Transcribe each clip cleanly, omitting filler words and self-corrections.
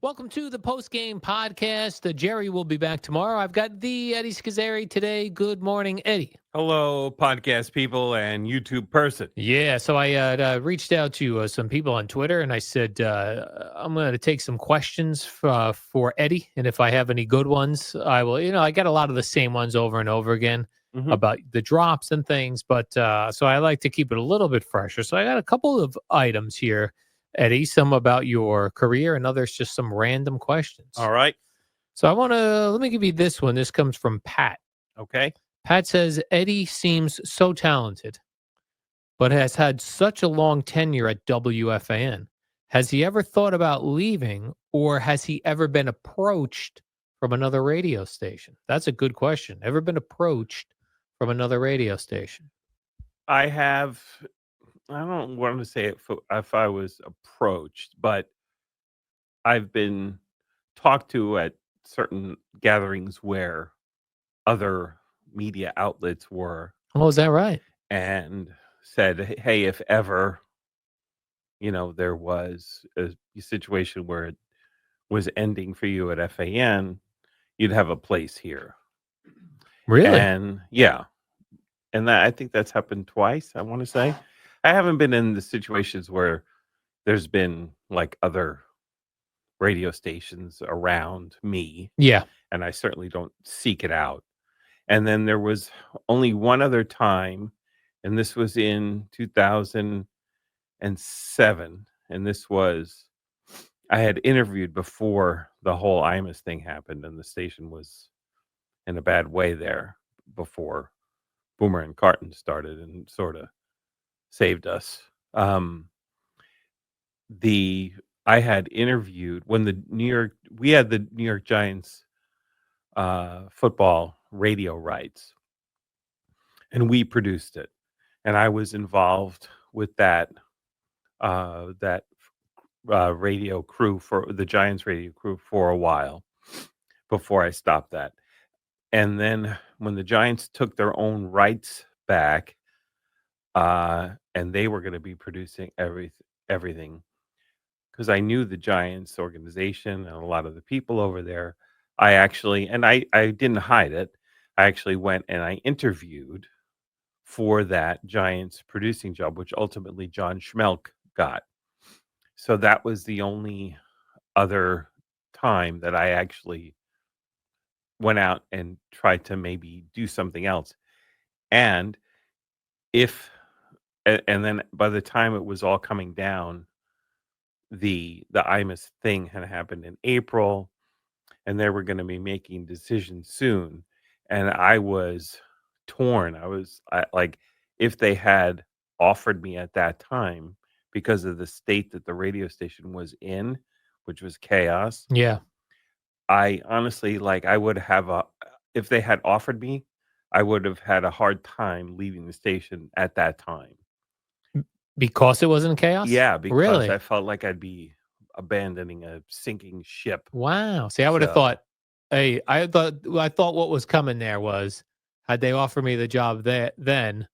Welcome to the post game podcast. Jerry will be back tomorrow. I've got the Eddie Scozzare today. Good morning, Eddie. Hello, podcast people and YouTube person. Yeah, so I reached out to some people on Twitter and I said, I'm going to take some questions for Eddie. And if I have any good ones, I will. I get a lot of the same ones over and over again Hmm. about the drops and things. But so I like to keep it a little bit fresher. So I got a couple of items here, Eddie, some about your career and others just some random questions. All right. So let me give you this one. This comes from Pat. Okay. Pat says, Eddie seems so talented, but has had such a long tenure at WFAN. Has he ever thought about leaving, or has he ever been approached from another radio station? That's a good question. Ever been approached from another radio station? I have, I don't want to say if I was approached, but I've been talked to at certain gatherings where other media outlets were Oh, is that right? and said, hey, if ever, there was a situation where it was ending for you at FAN, you'd have a place here. Really? And yeah, and that I think that's happened twice, I wanna say. I haven't been in the situations where there's been, like, other radio stations around me, Yeah. and I certainly don't seek it out. And then there was only one other time, and this was in 2007, and this was I had interviewed before the whole Imus thing happened, and the station was in a bad way there before Boomer and Carton started and sorta saved us. Um, the I had interviewed when the New York we had the New York Giants football radio rights, and we produced it, and I was involved with that radio crew for the Giants radio crew for a while before I stopped that. And then when the Giants took their own rights back, and they were going to be producing everything because I knew the Giants organization and a lot of the people over there. I actually, and I didn't hide it. I actually went and I interviewed for that Giants producing job, which ultimately John Schmelk got. So that was the only other time that I actually went out and tried to maybe do something else. And if, and then by the time it was all coming down, the IMUS thing had happened in April, and they were going to be making decisions soon, and I was torn. Like, if they had offered me at that time because of the state that the radio station was in, which was chaos. Yeah. I honestly, like, I would have a if they had offered me, I would have had a hard time leaving the station at that time. Because it wasn't chaos? Yeah, because I Really? felt like I'd be abandoning a sinking ship. Wow. See, I would have So, thought, hey, I thought what was coming there was had they offered me the job there then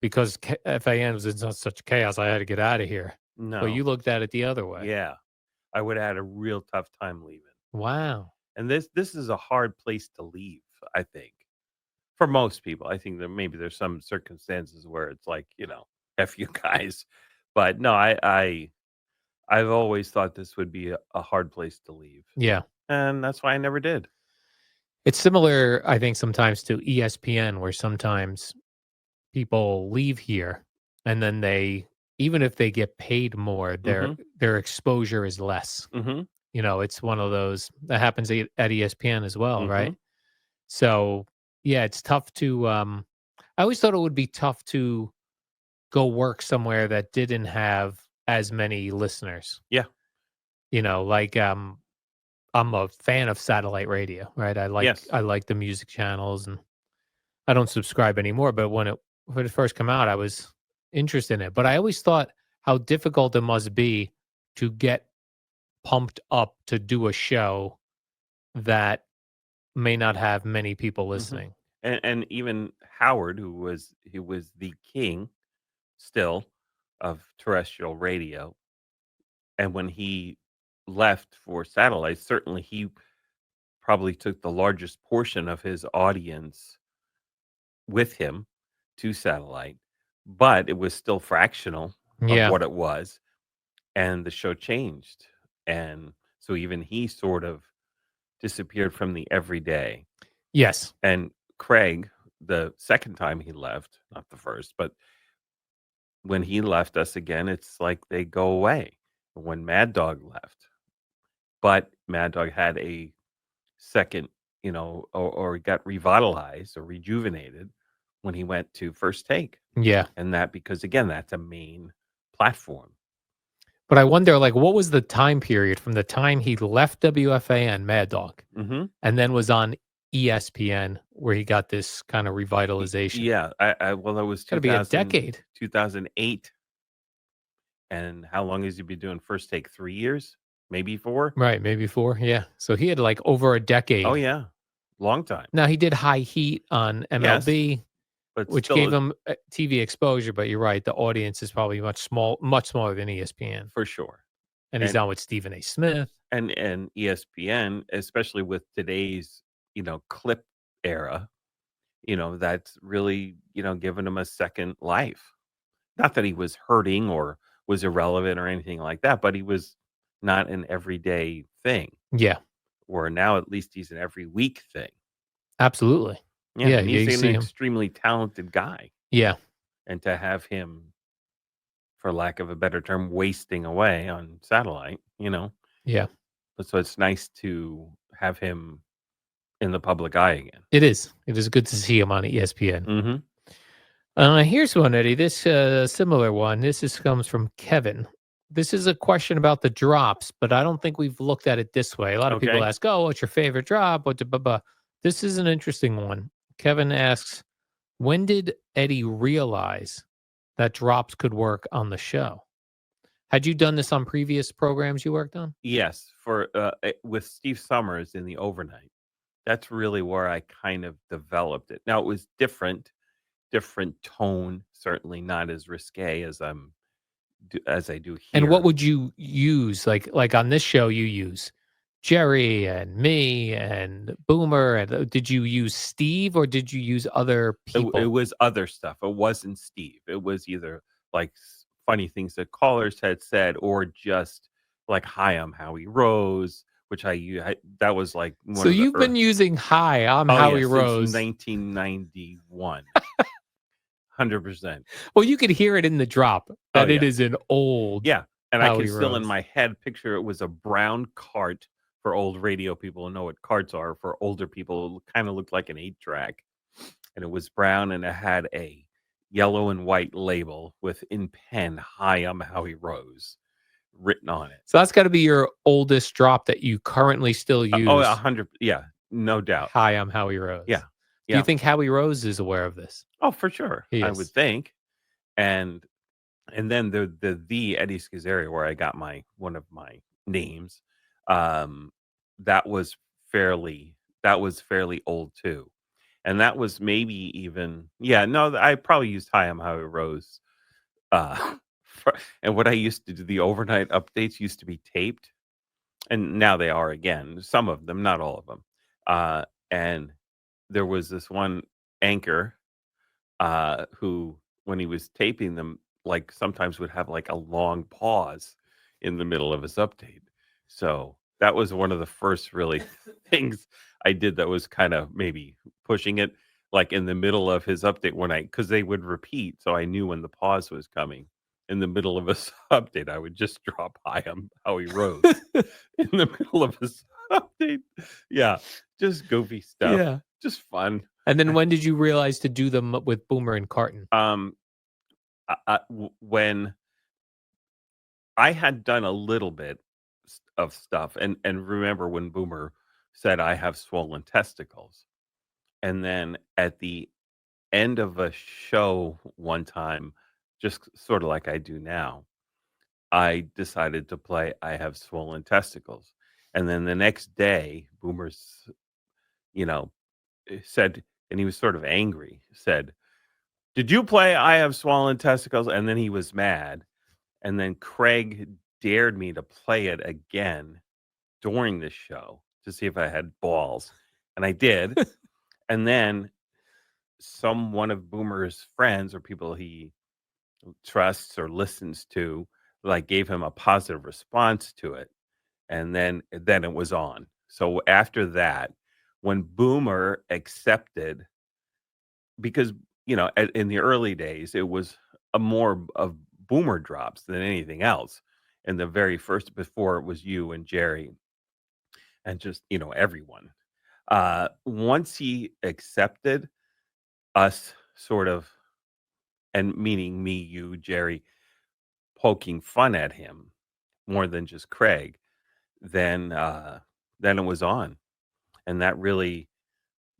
because FAN was in such chaos, I had to get out of here. But no. you looked at it the other way. Yeah. I would have had a real tough time leaving. Wow. And this is a hard place to leave, I think. For most people. I think that maybe there's some circumstances where it's like, F you guys. But no, I've always thought this would be a hard place to leave. Yeah. And that's why I never did. It's similar, I think, sometimes to ESPN, where sometimes people leave here and then even if they get paid more, Mhm. their exposure is less. Mhm. It's one of those that happens at ESPN as well, Mhm. right? So, yeah, it's tough to, I always thought it would be tough to go work somewhere that didn't have as many listeners. Yeah. Like, I'm a fan of satellite radio, right? I like Yes. I like the music channels, and I don't subscribe anymore, but when it first came out, I was interested in it. But I always thought how difficult it must be to get pumped up to do a show that may not have many people Mhm. listening. And even Howard, who was the king still of terrestrial radio, and when he left for satellite, certainly he probably took the largest portion of his audience with him to satellite, but it was still fractional of Yeah. what it was, and the show changed, and so even he sort of disappeared from the everyday. Yes. And Craig, the second time he left, not the first, but when he left us again, it's like they go away. When Mad Dog left, but Mad Dog had a second, or got revitalized or rejuvenated when he went to First Take. Yeah. And that because again, that's a main platform. But I wonder, like, what was the time period from the time he left WFAN, Mad Dog, Mhm. and then was on ESPN where he got this kind of revitalization? Yeah, I well, that was Got to be a decade. 2008, and how long has he been doing First Take? 3 years? Maybe 4? Right, maybe 4, yeah. So he had, like, over a Oh, decade. yeah. Long time. Now he did High Heat on Yes, MLB, but which gave still, him, TV exposure, but you're right, the audience is probably much smaller than ESPN, for sure. and he's And on with Stephen A. Smith. and ESPN, especially with today's, clip era, that's really, given him a second life. Not that he was hurting or was irrelevant or anything like that, but he was not an everyday thing. Yeah, Where now at least he's an every week thing. absolutely. Yeah, Yeah, and yeah, he's you an see him. extremely talented guy, Yeah, and to have him, for lack of a better term, wasting away on satellite, yeah. so it's nice to have him in the public eye again. It is. It is good to see him on ESPN. Mhm. Here's one, Eddie. This similar one. Comes from Kevin. This is a question about the drops, but I don't think we've looked at it this way. A lot of people Okay. ask, "Oh, what's your favorite drop?" What? Blah, blah. This is an interesting one. Kevin asks, "When did Eddie realize that drops could work on the show?" Had you done this on previous programs you worked on? Yes, with Steve Summers in the overnight. That's really where I kind of developed it. Now it was different tone, certainly not as risque as I do And what here. would you use? Like on this show, you use Jerry and me and Boomer. And did you use Steve or did you use other It people? was other stuff. It wasn't Steve. It was either like funny things that callers had said, or just like "Hi, I'm Howie Rose," which that was like So one of the you've been using "Hi, I'm oh yeah, Howie since Rose." 1991, 100%. Well, you could hear it in the drop Oh that it yeah, is an old yeah, and I can Howie still in Rose. my head picture it was a brown cart. For old radio people who know what carts are, for older people, it kind of looked like an 8-track, and it was brown, and it had a yellow and white label with in pen "Hi, I'm Howie Rose" written on it. So that's got to be your oldest drop that you currently still Oh, use. 100, yeah, no doubt. "Hi, I'm Howie Rose." Yeah, Do you yeah. think Howie Rose is aware of this? Oh, for sure, He I would is. think. And then the Eddie Scozzare, where I got my one of my names, um, that was fairly old too. And that was maybe even, yeah, no, I probably used "Hi, I'm Howie Rose." For and what I used to do, the overnight updates used to be taped, and now they are again, some of them, not all of them. And there was this one anchor, who, when he was taping them, like, sometimes would have, like, a long pause in the middle of his update. So, that was one of the first really things I did that was kinda maybe pushing it, like, in the middle of his update when because they would repeat, so I knew when the pause was coming. In the middle of his update, I would just drop "Hi, I'm Howie Rose" in the middle of his update. Yeah, just goofy stuff, Yeah. just fun. And then when did you realize to do them with Boomer and Carton? Um, when I had done a little bit of stuff, and remember when Boomer said, "I have swollen testicles," and then at the end of a show one time, just sort of like I do now, I decided to play "I have swollen testicles," and then the next day, Boomer's, you know, said, and he was sort of angry, said, "Did you play 'I have swollen testicles'?" And then he was mad. And then Craig dared me to play it again during this show to see if I had balls, and I did. And then one of Boomer's friends or people he trusts or listens to, like, gave him a positive response to it, and then it was on. So after that, when Boomer accepted, because in the early days it was a more of Boomer drops than anything else. In the very first, before it was you and Jerry and just everyone. Once he accepted us, sort of, and meaning me, you, Jerry, poking fun at him more than just Craig, then then it was on, and that really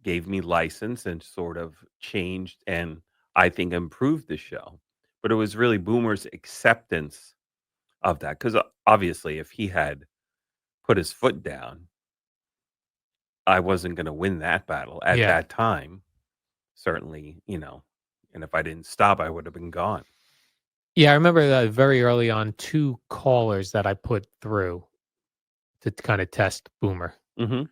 gave me license and sort of changed and I think improved the show. But it was really Boomer's acceptance of that, because obviously, if he had put his foot down, I wasn't going to win that battle at Yeah. that time. Certainly, and if I didn't stop, I would have been gone. Yeah, I remember that very early on, 2 callers that I put through to kinda test Boomer, Hmm.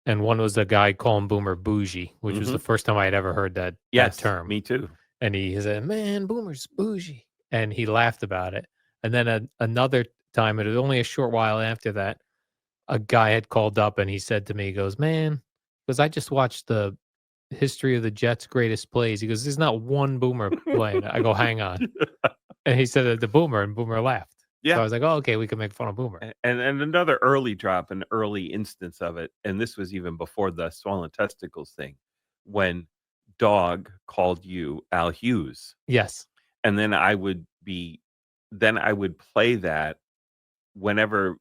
and one was a guy calling Boomer bougie, which was the Hmm. first time I had ever heard that Yes, term, me too. and he said, "Man, Boomer's bougie," and he laughed about it, and then another time, it was only a short while after that, a guy had called up and he said to me, he goes, "Man," because I just watched the history of the Jets' greatest plays. He goes, "There's not one Boomer playing." I go, "Hang on." And he said, "The Boomer," and Boomer laughed. So Yeah. I was like, "Oh, okay, we can make fun of Boomer." And another early drop, an early instance of it, and this was even before the swollen testicles thing, when Dog called you Al Hughes, Yes. and then I would play that whenever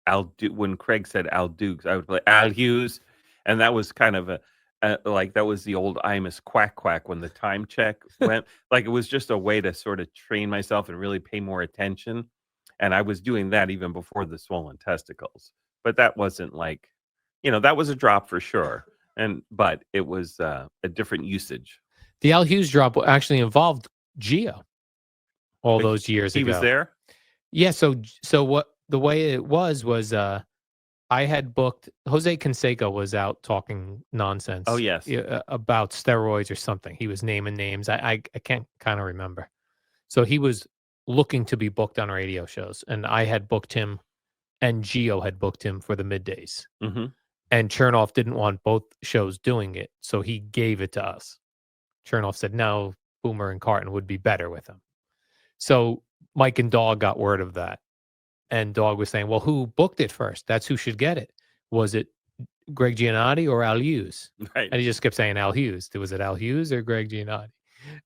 when Craig said Al Dukes, I would play Al Hughes, and that was kind of like, that was the old Imus quack quack when the time check went. Like, it was just a way to sort of train myself and really pay more attention. And I was doing that even before the swollen testicles. But that wasn't like, that was a drop for sure. But it was a different usage. The Al Hughes drop actually involved Gio all But those years he was ago. there. Yeah, so what the way it was, I had booked Jose Canseco was out talking Oh nonsense, yes. about steroids or something. He was naming names. I can't kinda remember. So he was looking to be booked on radio shows, and I had booked him and Gio had booked him for the middays. Hmm. And Chernoff didn't want both shows doing it, so he gave it to us. Chernoff said, "No, Boomer and Carton would be better with him." So Mike and Dog got word of that, and Dog was saying, "Well, who booked it first? That's who should get it. Was it Greg Giannotti or Al Hughes?" Right. And he just kept saying Al Hughes. Was it Al Hughes or Greg Giannotti?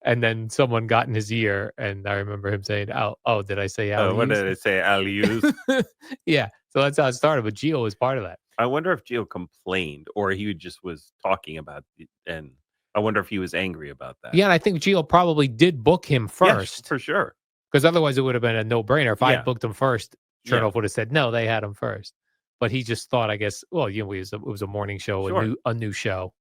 And then someone got in his ear, and I remember him saying, "Oh, did I say Al What Hughes?" did I say? Al Hughes. Yeah, so that's how it started, but Gio was part of that. I wonder if Gio complained or he just was talking about it, and I wonder if he was angry about that. Yeah, and I think Gio probably did book him Yes, first, for sure. because otherwise it would have been a no-brainer. If I'd Yeah, booked him first, yeah, Chernoff would have said, "No, they had him first." But he just thought, I guess, well, it was a morning show, sure. a new show,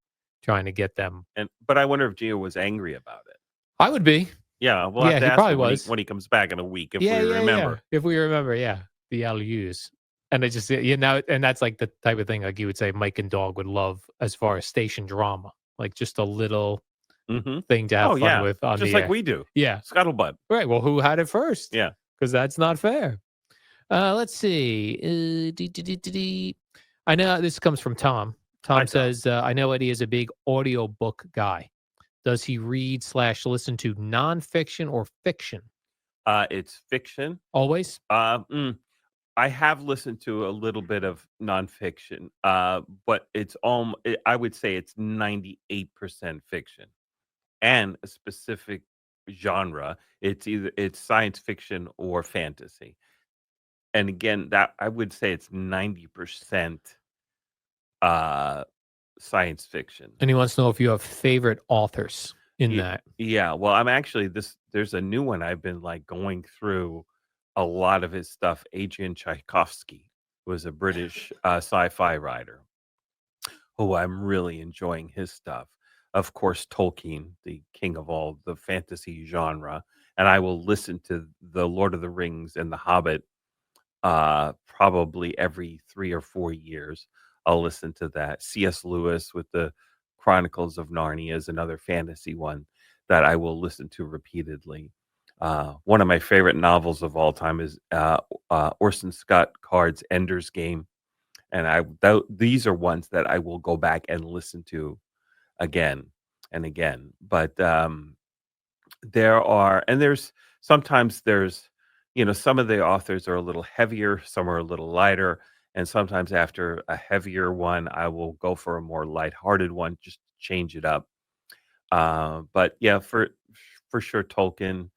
trying to get them. But I wonder if Gio was angry about it. I would be. Yeah, we'll have Yeah, to he ask probably him was. when he comes back in a week if Yeah, we yeah, yeah. remember. If we remember, yeah, the LUs. And I just, and that's like the type of thing, like you would say Mike and Dog would love as far as station drama, like just a little Hmm. thing to have Oh fun yeah, with on just the like air. we do. Yeah. Scuttlebutt. Right. Well, who had it first? Yeah. Because that's not fair. Let's see. I know this comes from Tom. Hi, Tom Tom. says, I know Eddie is a big audiobook guy. Does he read slash listen to nonfiction or fiction? It's fiction. Always? Uh, mm, I have listened to a little bit of nonfiction, but I would say it's 98% fiction and a specific genre. It's science fiction or fantasy. And again, that I would say it's 90% uh science fiction. And he wants to know if you have favorite authors in Ye that. Yeah, well, I'm actually there's a new one I've been, like, going through a lot of his stuff. Adrian Tchaikovsky was a British, sci-fi writer who I'm really enjoying his stuff. Of course, Tolkien, the king of all the fantasy genre, and I will listen to The Lord of the Rings and The Hobbit probably every 3 or 4 years. I'll listen to that. C.S. Lewis with the Chronicles of Narnia is another fantasy one that I will listen to repeatedly. One of my favorite novels of all time is Orson Scott Card's Ender's Game, and these are ones that I will go back and listen to again and again. But there's sometimes some of the authors are a little heavier, some are a little lighter, and sometimes after a heavier one, I will go for a more lighthearted one, just to change it up. But yeah, for sure, Tolkien,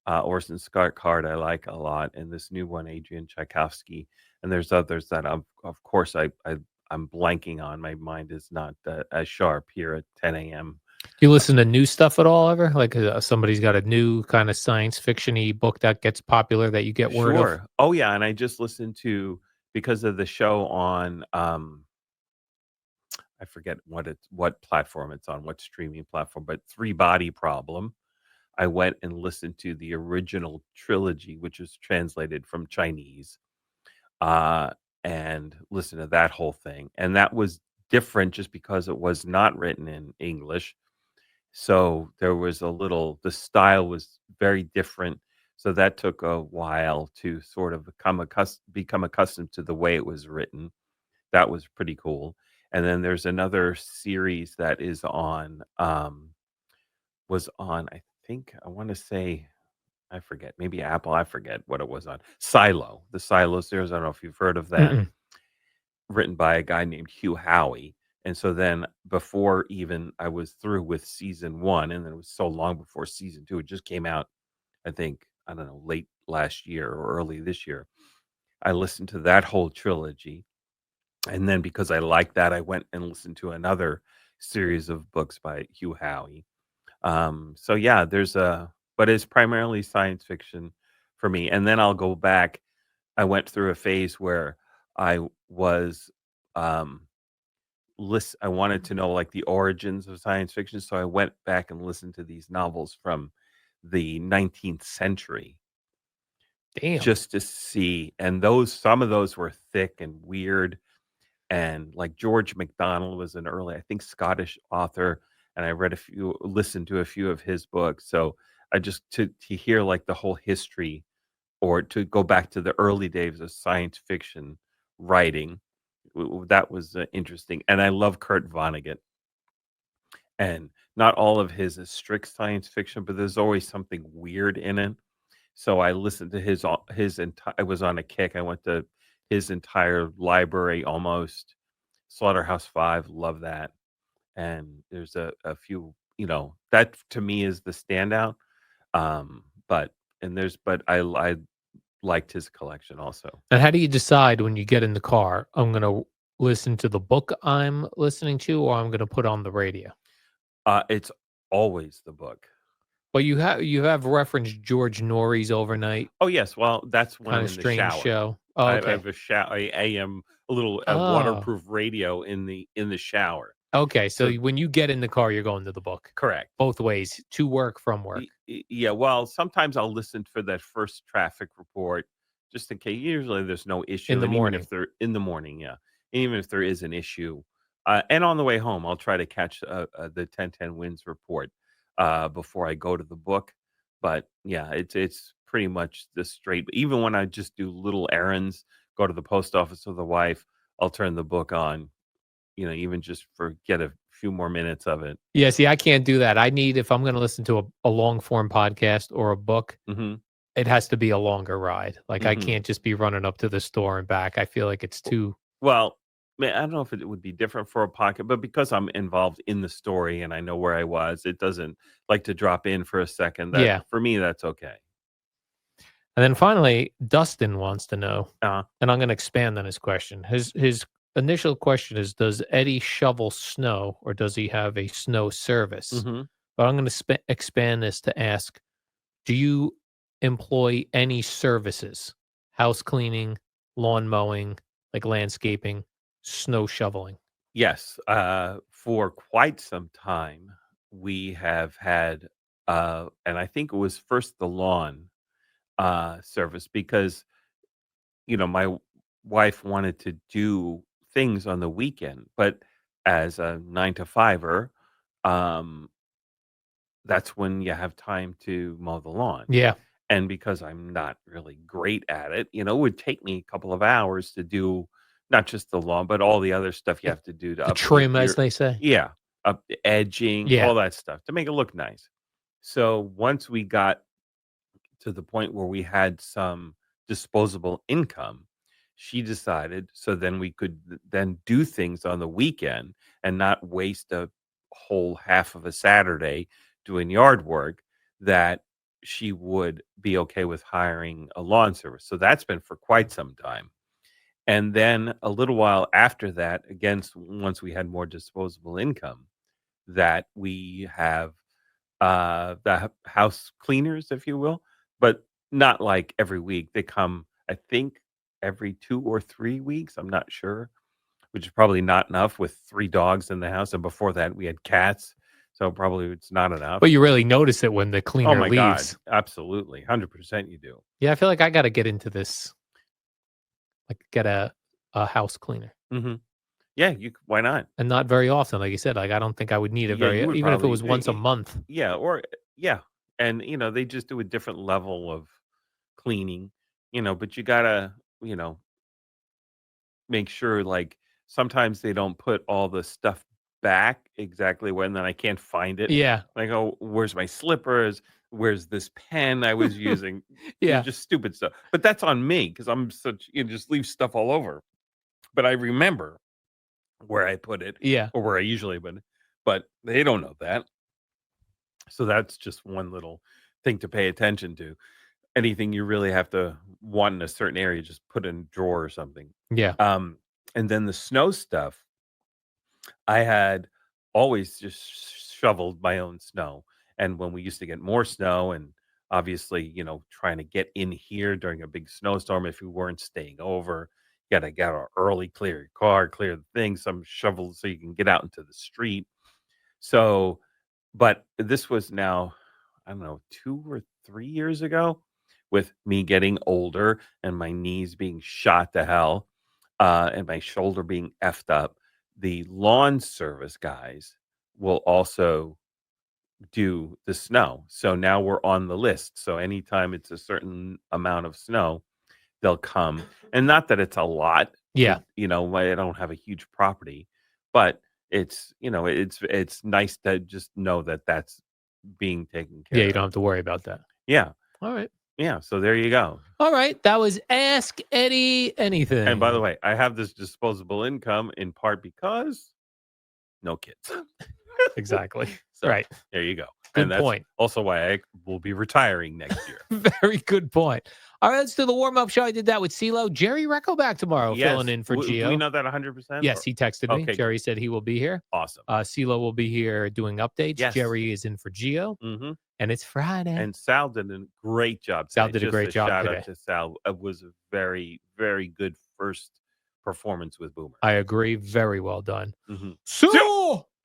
Orson Scott Card, I like a lot, and this new one, Adrian Tchaikovsky, and there's others that of course, I'm blanking on. My mind is not as sharp here at 10 a.m. Do you listen to new stuff at all ever? Like, somebody's got a new kind of science fiction-y book that gets popular that you get word of? Sure. Oh yeah, and I just listened to because of the show on I forget what platform it's on, what streaming platform, but Three Body Problem. I went and listened to the original trilogy, which was translated from Chinese, uh, and listened to that whole thing. And that was different just because it was not written in English. So there was the style was very different. So that took a while to sort of become accustomed to the way it was written. That was pretty cool. And then there's another series that was on, I think, I want to say, I forget, maybe Apple, I forget what it was on. Silo, the Silo series. I don't know if you've heard of that, Mm-mm. written by a guy named Hugh Howey. And so then before even I was through with season one, and then it was so long before season two, it just came out, I think, I don't know, late last year or early this year. I listened to that whole trilogy. And then because I liked that, I went and listened to another series of books by Hugh Howey. So yeah, but it's primarily science fiction for me. And then I'll go back. I went through a phase where I was, um, I wanted to know like the origins of science fiction. So I went back and listened to these novels from the 19th century Damn. just to see. And some of those were thick and weird, and like George MacDonald was an early, I think, Scottish author, and I listened to a few of his books. So I just to hear like the whole history, or to go back to the early days of science fiction writing, that was interesting. And I love Kurt Vonnegut, and not all of his is strict science fiction, but there's always something weird in it. So I listened to his entire. I was on a kick. I went to his entire library almost. Slaughterhouse-Five, love that, and there's a few, that to me is the standout, but I liked his collection also. And how do you decide when you get in the car, I'm gonna listen to the book I'm listening to, or I'm gonna put on the radio? It's always the book. But you have referenced George Norrie's Overnight, Oh, yes, well, that's when I'm kinda in the strange shower. show. Oh, I okay. have a AM, a little, Oh, waterproof radio in the shower. okay, so So when you get in the car, you're going to the book. correct. Both ways, to work, from work. Yeah, well, sometimes I'll listen for that first traffic report just in case. Usually there's no In issue, the and even if morning. they're in the morning, yeah, even if there is an issue, and on the way home, I'll try to catch the 10:10 winds report before I go to the book. But yeah, it's pretty much the straight. Even when I just do little errands, go to the post office with the wife, I'll turn the book on. Even just for get a few more minutes of it. Yeah, see, I can't do that. I need if I'm gonna listen to a long form podcast or a book, Hmm. it has to be a longer ride. Like, I Hmm. can't just be running up to the store and back. I feel like it's too. Well, I don't know if it would be different for a pocket, but because I'm involved in the story and I know where I was, it doesn't like to drop in for a second. That Yeah. for me, that's okay. And then finally, Dustin wants to know, Uh, and I'm gonna expand on his question. His initial question is, does Eddie shovel snow, or does he have a snow service? hmm. But I'm gonna expand this to ask, do you employ any services? House cleaning, lawn mowing, like landscaping, snow shoveling? Yes, for quite some time we have had, and I think it was first the lawn service because my wife wanted to do things on the weekend, but as a 9 to 5er, um, that's when you have time to mow the lawn. Yeah. And because I'm not really great at it, it would take me a couple of hours to do not just the lawn, but all the other stuff you The have to do to the upkeep trim, as your they say. yeah, up the edging, Yeah. all that stuff to make it look nice. So once we got to the point where we had some disposable income, she decided so then we could then do things on the weekend and not waste a whole half of a Saturday doing yard work, that she would be okay with hiring a lawn service. So that's been for quite some time. And then a little while after that, again, once we had more disposable income, that we have house cleaners, if you will, but not like every week. They come, I think, every 2 or 3 weeks. I'm not sure, which is probably not enough with 3 dogs in the house, and before that, we had cats, so probably it's not enough. But you really notice it when the Oh cleaner my god, leaves. absolutely, 100% you do. Yeah, I feel like I gotta get into this, like, get a house cleaner, Mhm. Yeah, why not? and not very often, like you said, like, I don't think I would need it Yeah, you very would even if it probably was once a month. yeah, or yeah, and, they just do a different level of cleaning, but you gotta, make sure, like, sometimes they don't put all the stuff back exactly when then I can't find it. Yeah. Like, "Oh, where's my slippers? Where's this pen I was using?" Yeah. Just stupid stuff. But that's on me because 'cause I'm such just leave stuff all over. But I remember where I put it Yeah. or where I usually put it, but they don't know that. So that's just one little thing to pay attention to. Anything you really have to want in a certain area, just put in a drawer or something. Yeah. Um, and then the snow stuff, I had always just shoveled my own snow. And when we used to get more snow, and obviously, trying to get in here during a big snowstorm, if you weren't staying over, you got to get out early, clear your car, clear the things, some shovels so you can get out into the street. So, but this was now, I don't know, 2 or 3 years ago, with me getting older and my knees being shot to hell, and my shoulder being effed up. The lawn service guys will also do the snow. So now we're on the list. So anytime it's a certain amount of snow, they'll come. And not that it's a lot. Yeah. I don't have a huge property, but it's nice to just know that that's being taken Yeah, care you don't of. have to worry about that. Yeah. Alright. Yeah. So there you go. Alright, that was Ask Eddie And by the Anything. way, I have this disposable income in part because no kids. Exactly. So Right. there you go. And Good that's point. also why I will be retiring next year. Very good point. Alright, let's do the warm-up show. I did that with CeeLo. Jerry Recco back tomorrow, filling Yes. in for Do we Gio. know that 100%? Yes, he texted me. Okay, good. Jerry said he will be here. Awesome. CeeLo will be here doing updates. Yes. Jerry is in for Gio, Hmm. and it's Friday. And Sal did a great job Sal today. did a Just great a job shout out today. to Sal. It was a very, very good first performance with Boomer. I agree. Very well done. Hmm. So